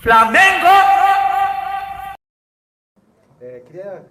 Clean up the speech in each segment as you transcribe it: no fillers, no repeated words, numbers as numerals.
Flamengo! Queria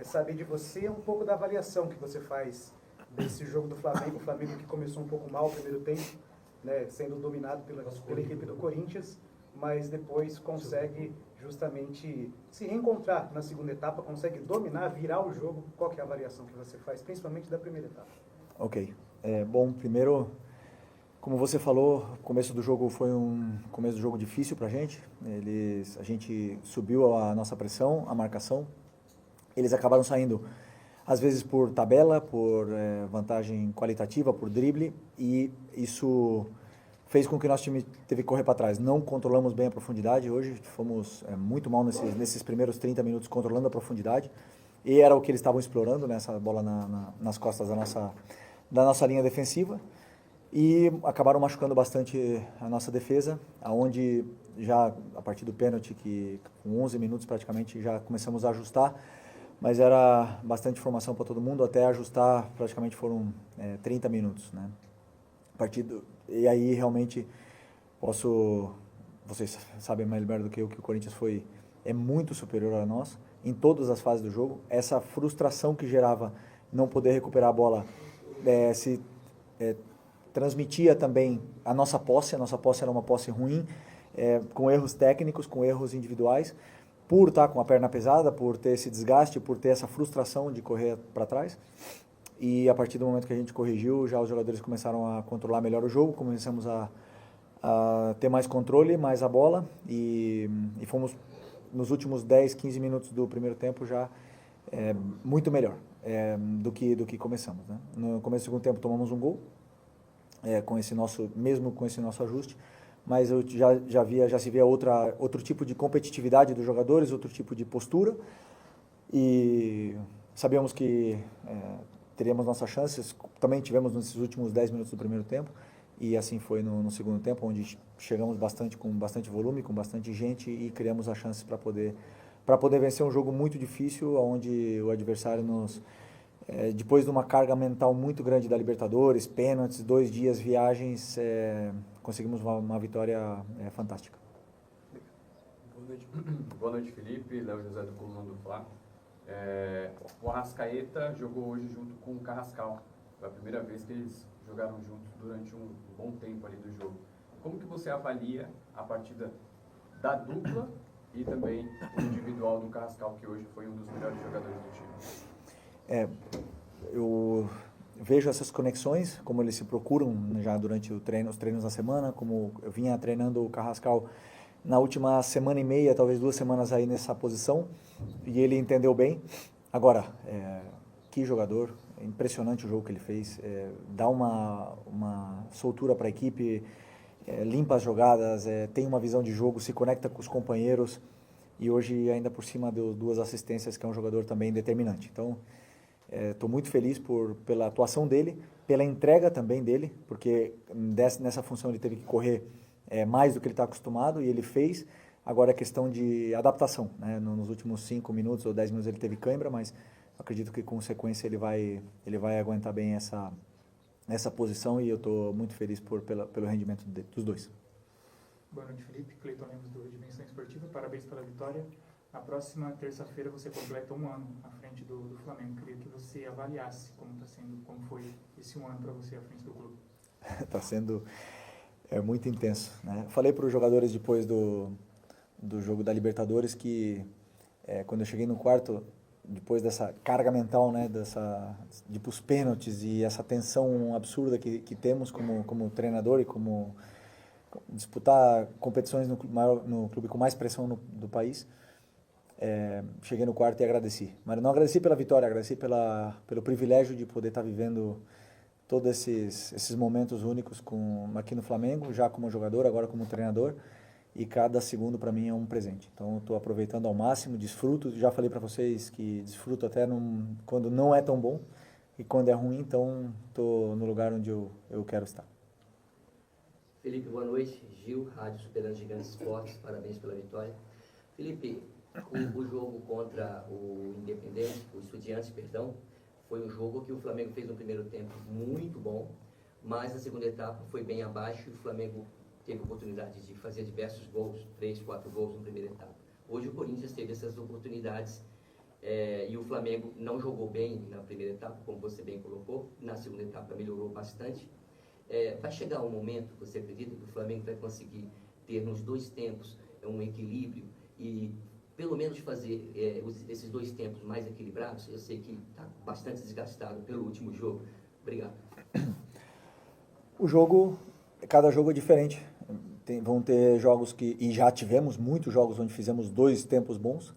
saber de você um pouco da avaliação que você faz desse jogo do Flamengo. O Flamengo que começou um pouco mal o primeiro tempo, né, sendo dominado pela equipe do Corinthians, mas depois consegue justamente se reencontrar na segunda etapa, consegue dominar, virar o jogo. Qual que é a avaliação que você faz, principalmente da primeira etapa? Ok. Bom, primeiro, como você falou, o começo do jogo foi um começo do jogo difícil para a gente. A gente subiu a nossa pressão, a marcação. Eles acabaram saindo, às vezes, por tabela, por vantagem qualitativa, por drible, e isso fez com que o nosso time teve que correr para trás. Não controlamos bem a profundidade hoje, fomos muito mal nesses primeiros 30 minutos controlando a profundidade, e era o que eles estavam explorando, né, essa bola nas costas da nossa linha defensiva, e acabaram machucando bastante a nossa defesa, aonde já a partir do pênalti, que com 11 minutos praticamente já começamos a ajustar, mas era bastante informação para todo mundo, até ajustar praticamente foram 30 minutos, né? E aí realmente vocês sabem mais melhor do que eu que o Corinthians é muito superior a nós em todas as fases do jogo. Essa frustração que gerava não poder recuperar a bola transmitia também a nossa posse era uma posse ruim, com erros técnicos, com erros individuais, por estar com a perna pesada, por ter esse desgaste, por ter essa frustração de correr para trás. E a partir do momento que a gente corrigiu, já os jogadores começaram a controlar melhor o jogo, começamos a ter mais controle, mais a bola, e fomos nos últimos 10, 15 minutos do primeiro tempo já muito melhor do que começamos, né? No começo do segundo tempo tomamos um gol, mesmo com esse nosso ajuste, mas eu já se via outro tipo de competitividade dos jogadores, outro tipo de postura, e sabíamos que teríamos nossas chances. Também tivemos nesses últimos 10 minutos do primeiro tempo, e assim foi no segundo tempo, onde chegamos com bastante volume, com bastante gente, e criamos as chances para poder vencer um jogo muito difícil, onde o adversário depois de uma carga mental muito grande da Libertadores, pênaltis, 2 dias, viagens, conseguimos uma vitória fantástica. Boa noite, Felipe. Léo José do Coluna do Fla. O Arrascaeta jogou hoje junto com o Carrascal. Foi a primeira vez que eles jogaram juntos durante um bom tempo ali do jogo. Como que você avalia a partida da dupla e também o individual do Carrascal, que hoje foi um dos melhores jogadores do time? Eu vejo essas conexões, como eles se procuram já durante os treinos da semana, como eu vinha treinando o Carrascal na última semana e meia, talvez 2 semanas aí nessa posição, e ele entendeu bem. Agora, que jogador, é impressionante o jogo que ele fez, dá uma soltura para a equipe, limpa as jogadas, tem uma visão de jogo, se conecta com os companheiros, e hoje ainda por cima deu 2 assistências, que é um jogador também determinante. Então, estou muito feliz pela atuação dele, pela entrega também dele, porque nessa função ele teve que correr mais do que ele está acostumado, e ele fez. Agora é questão de adaptação, né? Nos últimos 5 minutos ou 10 minutos ele teve cãibra, mas acredito que com sequência ele vai aguentar bem essa posição, e eu estou muito feliz pelo rendimento dos dois. Boa noite, Felipe. Cleiton Lemos, do Dimensão Esportiva. Parabéns pela vitória. Na próxima terça-feira você completa 1 ano à frente do Flamengo. Queria que você avaliasse como foi esse 1 ano para você à frente do clube. Está sendo muito intenso, né? Falei para os jogadores depois do jogo da Libertadores que quando eu cheguei no quarto, depois dessa carga mental, né, de ir para os pênaltis e essa tensão absurda que temos como treinador e como disputar competições no clube com mais pressão do país, cheguei no quarto e agradeci. Mas não agradeci pela vitória, agradeci pelo privilégio de poder estar vivendo todos esses momentos únicos aqui no Flamengo, já como jogador, agora como treinador, e cada segundo para mim é um presente. Então estou aproveitando ao máximo, desfruto, já falei para vocês que desfruto até quando não é tão bom, e quando é ruim, então estou no lugar onde eu quero estar. Felipe, boa noite. Gil, Rádio Superando Gigantes Esportes, parabéns pela vitória. Felipe, o jogo contra o Independente, o Estudiantes, perdão, foi um jogo que o Flamengo fez no primeiro tempo muito bom, mas na segunda etapa foi bem abaixo e o Flamengo teve oportunidade de fazer diversos gols, 3, 4 gols na primeira etapa. Hoje o Corinthians teve essas oportunidades e o Flamengo não jogou bem na primeira etapa, como você bem colocou. Na segunda etapa melhorou bastante. Vai chegar um momento, você acredita, que o Flamengo vai conseguir ter nos dois tempos um equilíbrio e pelo menos fazer esses dois tempos mais equilibrados? Eu sei que está bastante desgastado pelo último jogo. Obrigado. Cada jogo é diferente. Vão ter jogos e já tivemos muitos jogos onde fizemos dois tempos bons,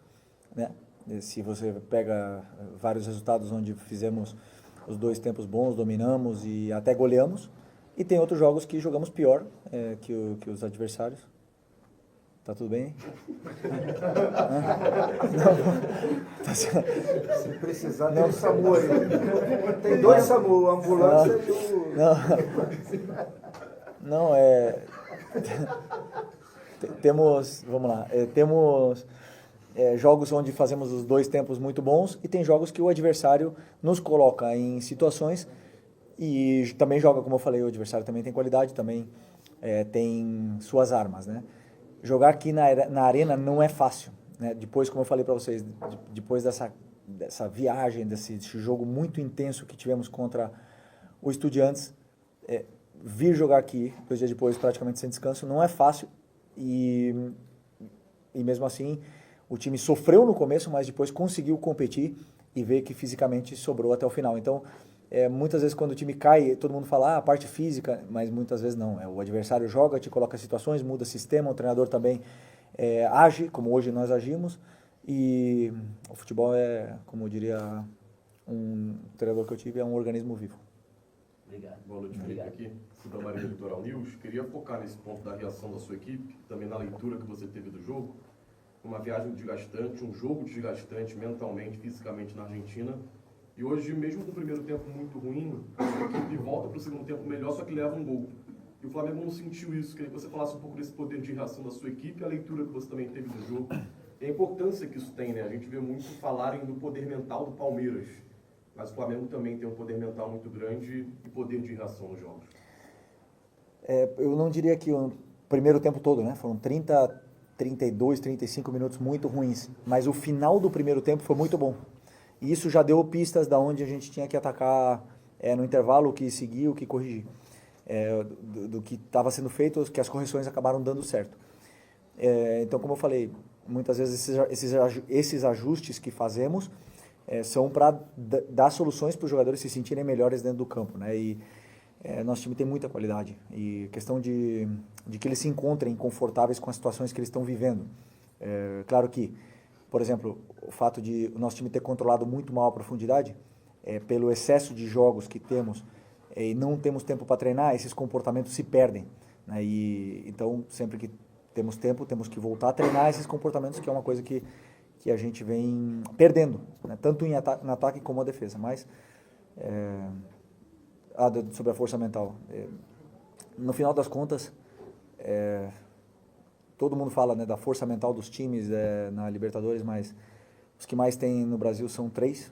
né? Se você pega vários resultados onde fizemos os dois tempos bons, dominamos e até goleamos, e tem outros jogos que jogamos pior que os adversários. Tá tudo bem? Não. Se precisar, tem o SAMU aí. Tem dois SAMU, a ambulância e o... Não, temos, vamos lá, temos jogos onde fazemos os dois tempos muito bons e tem jogos que o adversário nos coloca em situações e também joga, como eu falei, o adversário também tem qualidade, também tem suas armas, né? Jogar aqui na arena não é fácil, né? Depois, como eu falei para vocês, depois dessa viagem, desse jogo muito intenso que tivemos contra o Estudiantes, vir jogar aqui, 2 dias depois, praticamente sem descanso, não é fácil e mesmo assim o time sofreu no começo, mas depois conseguiu competir e ver que fisicamente sobrou até o final. Então, muitas vezes quando o time cai, todo mundo fala, a parte física, mas muitas vezes não. O adversário joga, te coloca situações, muda sistema, o treinador também age, como hoje nós agimos, e o futebol como eu diria um treinador que eu tive, é um organismo vivo. Obrigado. Boa noite, Felipe, aqui, da Marinha Litoral News. Queria focar nesse ponto da reação da sua equipe, também na leitura que você teve do jogo. Uma viagem desgastante, um jogo desgastante mentalmente, fisicamente na Argentina. E hoje, mesmo com o primeiro tempo muito ruim, a equipe volta para o segundo tempo melhor, só que leva um gol. E o Flamengo não sentiu isso. Queria que você falasse um pouco desse poder de reação da sua equipe, a leitura que você também teve do jogo. E a importância que isso tem, né? A gente vê muito falarem do poder mental do Palmeiras. Mas o Flamengo também tem um poder mental muito grande e poder de reação nos jogos. Eu não diria que o primeiro tempo todo, né? Foram 30, 32, 35 minutos muito ruins. Mas o final do primeiro tempo foi muito bom. E isso já deu pistas de onde a gente tinha que atacar no intervalo, o que seguir, o que corrigir. Do que estava sendo feito, que as correções acabaram dando certo. Então, como eu falei, muitas vezes esses ajustes que fazemos são para dar soluções para os jogadores se sentirem melhores dentro do campo, né? E nosso time tem muita qualidade e questão de que eles se encontrem confortáveis com as situações que eles estão vivendo. Claro que, por exemplo, o fato de o nosso time ter controlado muito mal a profundidade, pelo excesso de jogos que temos e não temos tempo para treinar, esses comportamentos se perdem, né? E então sempre que temos tempo, temos que voltar a treinar esses comportamentos, que é uma coisa que a gente vem perdendo, né? Tanto no ataque como na defesa. Mas, sobre a força mental, no final das contas, todo mundo fala, né, da força mental dos times na Libertadores, mas os que mais tem no Brasil são 3,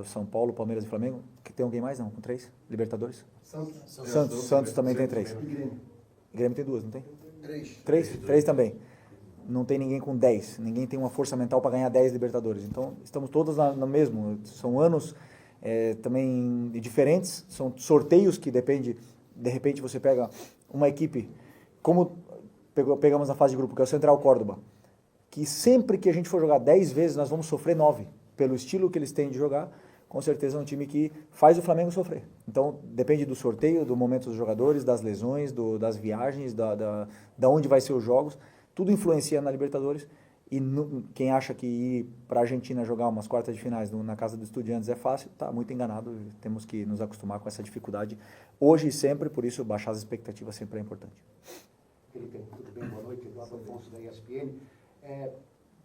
o São Paulo, Palmeiras e Flamengo. Que tem alguém mais, não? Com 3 Libertadores? Santos também tem 3. Grêmio tem 2, não tem? 3 também. Não tem ninguém com 10. Ninguém tem uma força mental para ganhar 10 Libertadores. Então, estamos todos no mesmo. São anos também diferentes. São sorteios que depende. De repente, você pega uma equipe, como pegamos na fase de grupo, que é o Central Córdoba, que sempre que a gente for jogar 10 vezes, nós vamos sofrer 9. Pelo estilo que eles têm de jogar, com certeza é um time que faz o Flamengo sofrer. Então, depende do sorteio, do momento dos jogadores, das lesões, das viagens, da onde vai ser os jogos. Tudo influencia na Libertadores. E quem acha que ir para a Argentina jogar umas quartas de finais na casa dos Estudiantes é fácil, está muito enganado. Temos que nos acostumar com essa dificuldade hoje e sempre, por isso baixar as expectativas sempre é importante. Felipe, tudo bem? Boa noite. Eduardo Afonso, da ESPN.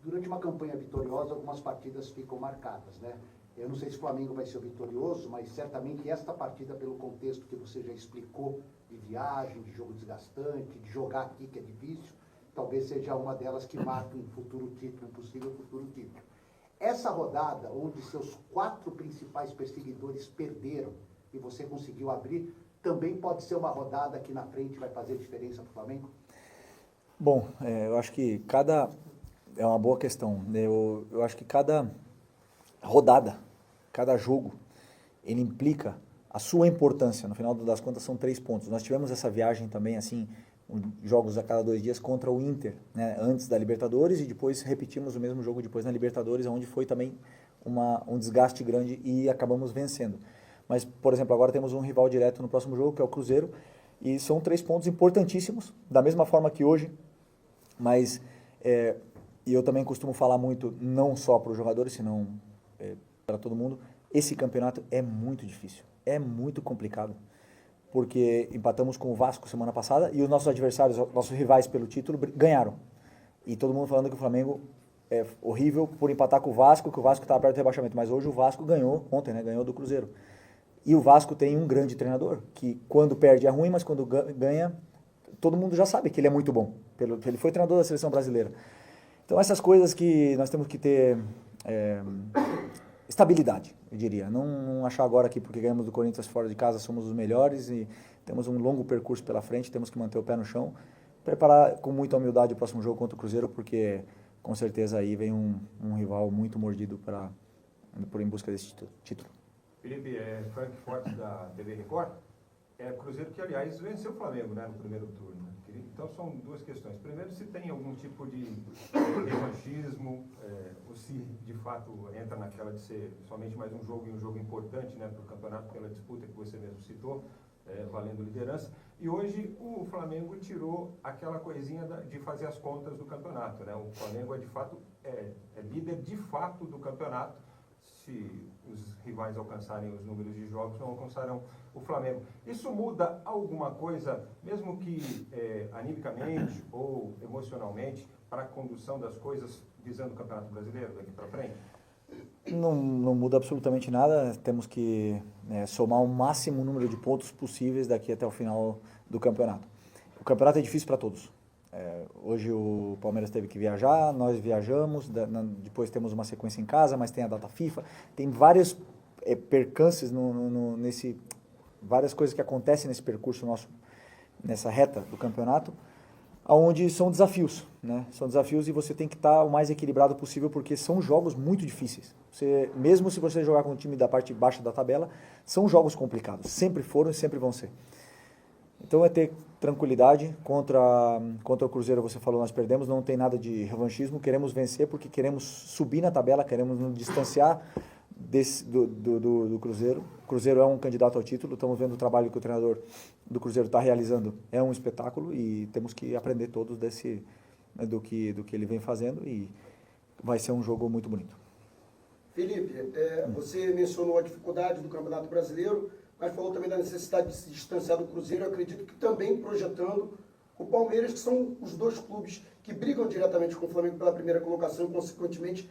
Durante uma campanha vitoriosa, algumas partidas ficam marcadas, né? Eu não sei se o Flamengo vai ser o vitorioso, mas certamente esta partida, pelo contexto que você já explicou, de viagem, de jogo desgastante, de jogar aqui que é difícil, talvez seja uma delas que marque um futuro título, um possível futuro título. Essa rodada, onde seus 4 principais perseguidores perderam e você conseguiu abrir, também pode ser uma rodada que na frente vai fazer diferença para o Flamengo? Bom, eu acho que é uma boa questão. Eu acho que cada rodada, cada jogo, ele implica a sua importância. No final das contas, são 3 pontos. Nós tivemos essa viagem também, assim, jogos a cada 2 dias contra o Inter, né, antes da Libertadores, e depois repetimos o mesmo jogo depois na Libertadores, onde foi também um desgaste grande e acabamos vencendo. Mas, por exemplo, agora temos um rival direto no próximo jogo, que é o Cruzeiro, e são 3 pontos importantíssimos, da mesma forma que hoje, mas e eu também costumo falar muito, não só para os jogadores, senão para todo mundo, esse campeonato é muito difícil, é muito complicado, porque empatamos com o Vasco semana passada e os nossos adversários, nossos rivais pelo título, ganharam. E todo mundo falando que o Flamengo é horrível por empatar com o Vasco, que o Vasco está perto do rebaixamento, mas hoje o Vasco ganhou, ontem, né, ganhou do Cruzeiro. E o Vasco tem um grande treinador, que quando perde é ruim, mas quando ganha, todo mundo já sabe que ele é muito bom. Ele foi treinador da seleção brasileira. Então, essas coisas que nós temos que ter estabilidade, eu diria. Não achar agora que porque ganhamos do Corinthians fora de casa somos os melhores e temos um longo percurso pela frente, temos que manter o pé no chão. Preparar com muita humildade o próximo jogo contra o Cruzeiro, porque com certeza aí vem um rival muito mordido por em busca desse título. Felipe, Frank Fortes da TV Record. Cruzeiro que, aliás, venceu o Flamengo, né, no primeiro turno. Então, são 2 questões. Primeiro, se tem algum tipo de revanchismo, ou se, de fato, entra naquela de ser somente mais um jogo e um jogo importante, né, para o campeonato, pela disputa que você mesmo citou, valendo liderança. E hoje, o Flamengo tirou aquela coisinha de fazer as contas do campeonato, né? O Flamengo é, de fato, líder de fato do campeonato. Se os rivais alcançarem os números de jogos, não alcançarão o Flamengo. Isso muda alguma coisa, mesmo que animicamente ou emocionalmente, para a condução das coisas visando o Campeonato Brasileiro daqui para frente? Não muda absolutamente nada, temos que somar o máximo número de pontos possíveis daqui até o final do campeonato. O campeonato é difícil para todos. Hoje o Palmeiras teve que viajar, nós viajamos, depois temos uma sequência em casa, mas tem a data FIFA, tem vários percances várias coisas que acontecem nesse percurso nosso, nessa reta do campeonato, onde são desafios, né? São desafios e você tem que estar o mais equilibrado possível, porque são jogos muito difíceis. Mesmo se você jogar com o time da parte baixa da tabela, são jogos complicados, sempre foram e sempre vão ser. Então é ter tranquilidade. Contra o Cruzeiro, você falou, nós perdemos, não tem nada de revanchismo, queremos vencer porque queremos subir na tabela, queremos nos distanciar do Cruzeiro. O Cruzeiro é um candidato ao título, estamos vendo o trabalho que o treinador do Cruzeiro está realizando, é um espetáculo e temos que aprender todos do que ele vem fazendo e vai ser um jogo muito bonito. Felipe, você mencionou a dificuldade do Campeonato Brasileiro, mas falou também da necessidade de se distanciar do Cruzeiro. Eu acredito que também projetando o Palmeiras, que são os 2 clubes que brigam diretamente com o Flamengo pela primeira colocação e, consequentemente,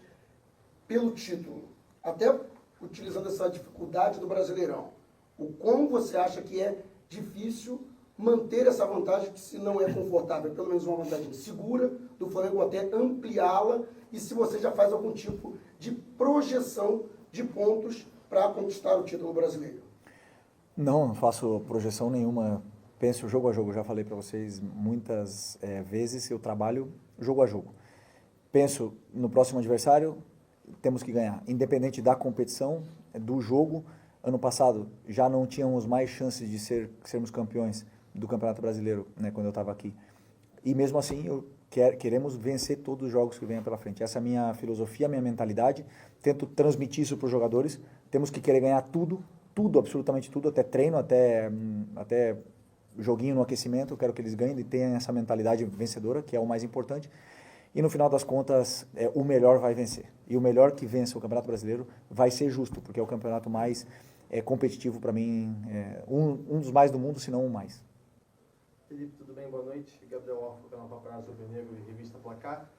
pelo título. Até utilizando essa dificuldade do Brasileirão. O como você acha que é difícil manter essa vantagem, que se não é confortável, pelo menos uma vantagem segura do Flamengo, até ampliá-la, e se você já faz algum tipo de projeção de pontos para conquistar o título brasileiro? Não faço projeção nenhuma, penso jogo a jogo, já falei para vocês muitas vezes, eu trabalho jogo a jogo. Penso no próximo adversário, temos que ganhar, independente da competição, do jogo. Ano passado já não tínhamos mais chances de sermos campeões do Campeonato Brasileiro, né, quando eu estava aqui. E mesmo assim, queremos vencer todos os jogos que venham pela frente. Essa é a minha filosofia, a minha mentalidade. Tento transmitir isso para os jogadores. Temos que querer ganhar tudo, absolutamente tudo, até treino, até joguinho no aquecimento. Eu quero que eles ganhem e tenham essa mentalidade vencedora, que é o mais importante. E no final das contas, o melhor vai vencer. E o melhor que vença o Campeonato Brasileiro vai ser justo, porque é o campeonato mais competitivo para mim, um dos mais do mundo, se não o mais. Felipe, tudo bem? Boa noite. Gabriel Orfo, canal Paparazzo Rubro-Negro e Revista Placar.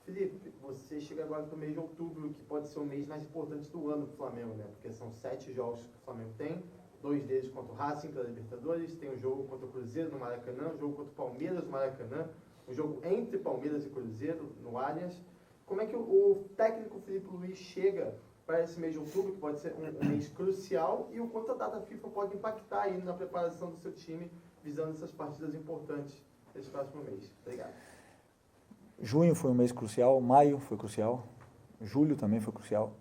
Felipe, você chega agora para o mês de outubro, que pode ser o mês mais importante do ano para o Flamengo, né? Porque são 7 jogos que o Flamengo tem, 2 deles contra o Racing pela Libertadores, tem um jogo contra o Cruzeiro no Maracanã, um jogo contra o Palmeiras no Maracanã, um jogo entre Palmeiras e Cruzeiro no Allianz. Como é que o técnico Felipe Luiz chega para esse mês de outubro, que pode ser um mês crucial, e o quanto a data FIFA pode impactar aí na preparação do seu time, visando essas partidas importantes desse próximo mês? Obrigado. Junho foi um mês crucial, maio foi crucial, julho também foi crucial.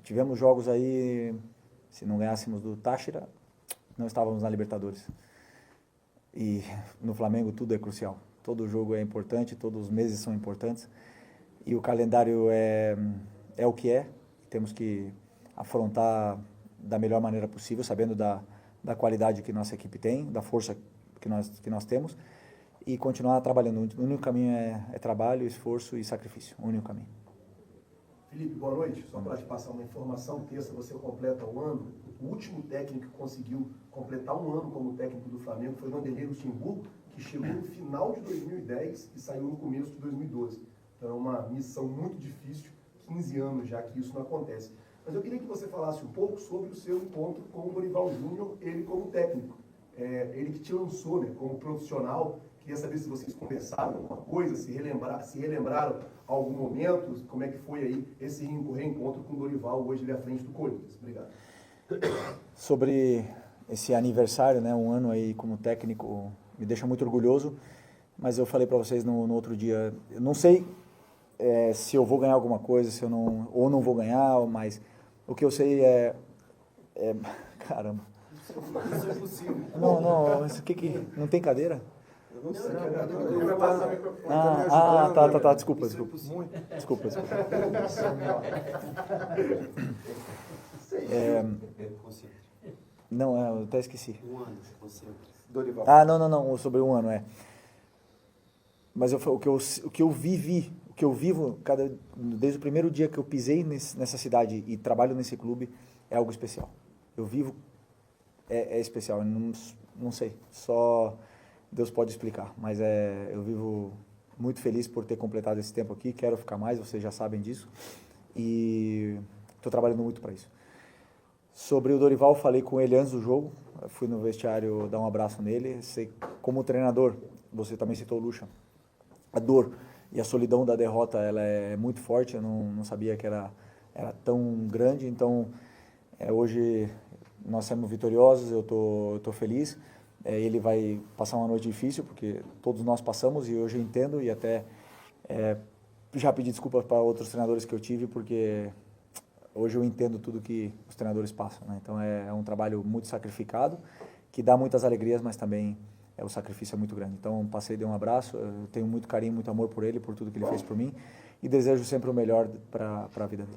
Tivemos jogos aí, se não ganhássemos do Táchira, não estávamos na Libertadores. E no Flamengo tudo é crucial. Todo jogo é importante, todos os meses são importantes. E o calendário é o que é. Temos que afrontar da melhor maneira possível, sabendo da qualidade que nossa equipe tem, da força que nós temos, e continuar trabalhando. O único caminho é trabalho, esforço e sacrifício. O único caminho. Felipe, boa noite. Só para te passar uma informação, terça você completa um ano. O último técnico que conseguiu completar um ano como técnico do Flamengo foi o Vanderlei Luxemburgo, que chegou no final de 2010 e saiu no começo de 2012. Então é uma missão muito difícil, 15 anos já que isso não acontece. Mas eu queria que você falasse um pouco sobre o seu encontro com o Dorival Júnior, ele como técnico. Ele que te lançou, né, como profissional. Queria saber se vocês conversaram alguma coisa, se relembraram algum momento, como é que foi aí esse reencontro com o Dorival hoje ali à frente do Corinthians. Obrigado. Sobre esse aniversário, né, um ano aí como técnico, me deixa muito orgulhoso, mas eu falei para vocês no outro dia, eu não sei se eu vou ganhar alguma coisa, se eu não, ou não vou ganhar, mas o que eu sei caramba. Isso é possível. Não, isso que não tem cadeira? Eu não sei. Tá, desculpa. Não, eu até esqueci. Um ano, Dorival. Não, sobre um ano, Mas o que eu vivo desde o primeiro dia que eu pisei nessa cidade e trabalho nesse clube é algo especial. Eu vivo, é especial, eu não sei, só Deus pode explicar, mas eu vivo muito feliz por ter completado esse tempo aqui, quero ficar mais, vocês já sabem disso, e estou trabalhando muito para isso. Sobre o Dorival, falei com ele antes do jogo, fui no vestiário dar um abraço nele, sei, como treinador, você também citou o Lucha, a dor e a solidão da derrota, ela é muito forte, eu não sabia que era tão grande, então hoje nós somos vitoriosos, eu tô feliz, ele vai passar uma noite difícil, porque todos nós passamos, e hoje eu entendo, e até já pedi desculpas para outros treinadores que eu tive, porque hoje eu entendo tudo que os treinadores passam, né? Então é um trabalho muito sacrificado, que dá muitas alegrias, mas também o sacrifício é muito grande. Então passei, dei um abraço, eu tenho muito carinho, muito amor por ele, por tudo que ele fez por mim, e desejo sempre o melhor para a vida dele.